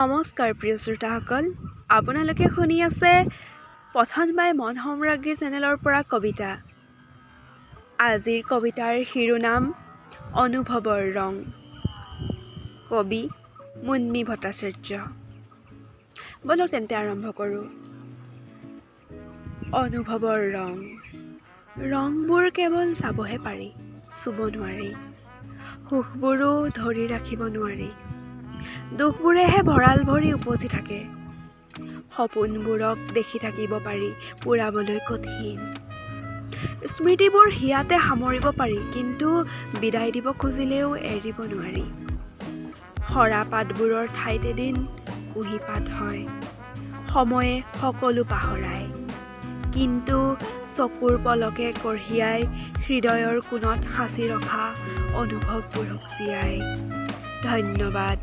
নমস্কাৰ প্ৰিয় শ্ৰোতাসকল, আপোনালোকে শুনি আছে পঠনবাই মন সম্ৰাজ্ঞী চেনেলৰ পৰা কবিতা। আজিৰ কবিতাৰ শিৰোনাম অনুভৱৰ ৰং। কবি মুন্মী ভট্টাচাৰ্য। বলক তেন্তে আৰম্ভ কৰোঁ। অনুভৱৰ ৰং। ৰংবোৰ কেৱল চাবহে পাৰি, চুব নোৱাৰি। সুখবোৰো ধৰি ৰাখিব নোৱাৰি। দুখবোৰেহে ভঁৰাল ভৰি উপজি থাকে। সপোনবোৰক দেখি থাকিব পাৰি, পূৰাবলৈ কঠিন। স্মৃতিবোৰ হিয়াতে সামৰিব পাৰি, কিন্তু বিদায় দিব খুজিলেও এৰিব নোৱাৰি। সৰা পাতবোৰৰ ঠাইত এদিন কুঁহিপাত হয়। সময়ে সকলো পাহৰাই, কিন্তু চকুৰ পলকে কঢ়িয়াই হৃদয়ৰ কোণত সাঁচি ৰখা অনুভৱবোৰক জীয়াই। ধন্যবাদ।